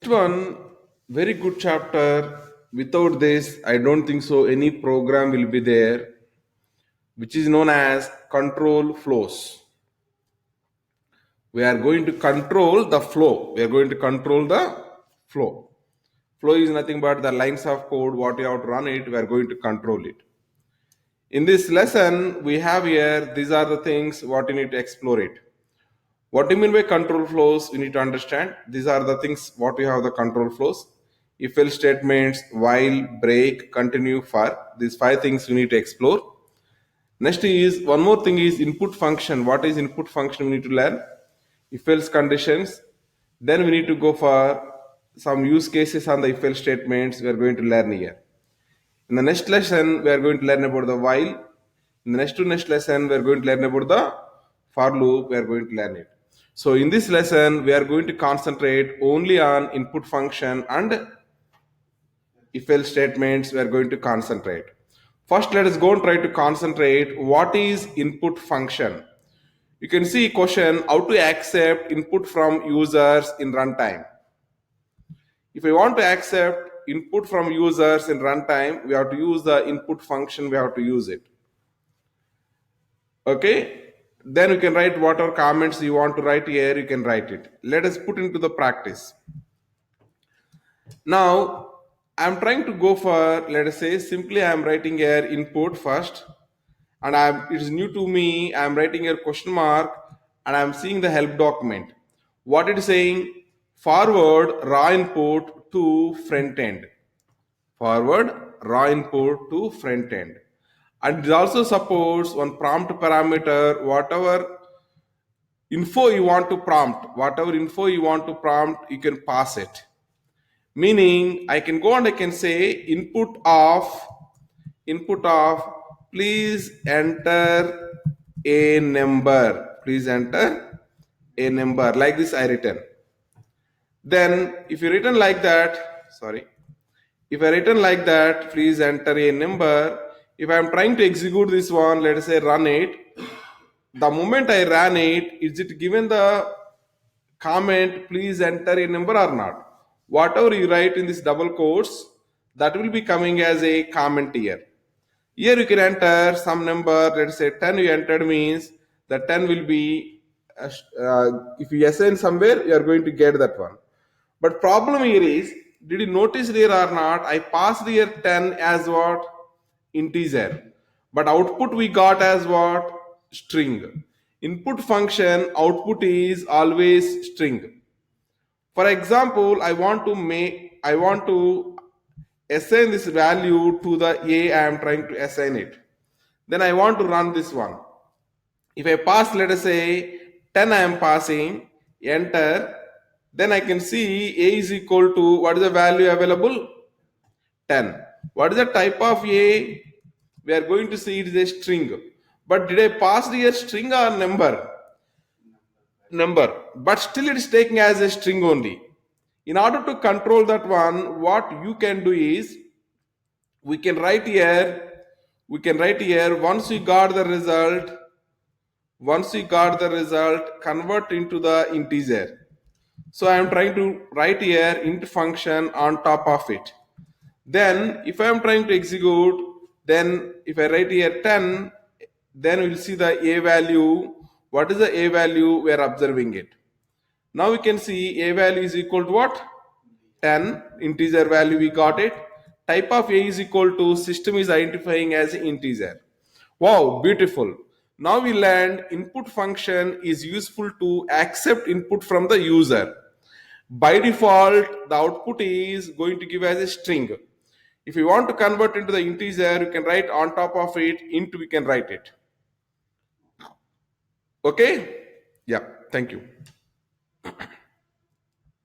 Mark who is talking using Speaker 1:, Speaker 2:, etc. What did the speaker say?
Speaker 1: One very good chapter. Without this, I don't think so. Any program will be there, which is known as control flows. We are going to control the flow. We are going to control the flow. Flow is nothing but the lines of code. What you have to run it, we are going to control it. In this lesson, we have here, these are the things what you need to explore it. What do you mean by control flows? You need to understand. These are the things what we have the control flows. If else statements, while, break, continue, for. These 5 things you need to explore. Next is one more thing is input function. What is input function? We need to learn. If else conditions. Then we need to go for some use cases on the if else statements. We are going to learn here. In the next lesson, we are going to learn about the while. In the next lesson, we are going to learn about the for loop. We are going to learn it. So in this lesson, we are going to concentrate only on input function and if else statements. We are going to concentrate. First, let us go and try to concentrate what is input function. You can see question how to accept input from users in runtime. If I want to accept input from users in runtime, we have to use the input function, we have to use it. Okay, then you can write whatever comments you want to write here, you can write it. Let us put into the practice. Now, I'm trying to go for, let us say, simply I'm writing here input first, and it is new to me. I'm writing here question mark, and I'm seeing the help document. What it is saying? Forward raw input to front end. Forward raw input to front end. And it also supports one prompt parameter, whatever info you want to prompt, you can pass it. Meaning I can go and I can say input of please enter a number. Please enter a number. Like this I written. Then if you written like that, if I written like that, please enter a number. If I am trying to execute this one, let us say run it. The moment I ran it, is it given the comment please enter a number or not? Whatever you write in this double quotes, that will be coming as a comment here. Here you can enter some number, let's say 10 you entered means the 10 will be, if you assign somewhere, you are going to get that one. But problem here is, did you notice there or not, I passed here 10 as what? Integer. But output we got as what? String. Input function output is always string. For example, I want to assign this value to the A I am trying to assign it. Then I want to run this one. If I pass, let us say 10 I am passing, enter, then I can see A is equal to, what is the value available? 10. What is the type of A? We are going to see it is a string. But did I pass the string or number? Number. But still it is taken as a string only. In order to control that one, what you can do is, we can write here, once you got the result, convert into the integer. So I am trying to write here int function on top of it. Then if I am trying to execute, then if I write here 10, then we will see the A value. What is the A value? We are observing it. Now we can see A value is equal to what? 10, integer value we got it. Type of A is equal to system is identifying as integer. Wow, beautiful. Now we learned input function is useful to accept input from the user. By default, the output is going to give as a string. If you want to convert into the integer, you can write on top of it int, we can write it. Okay? Yeah, thank you.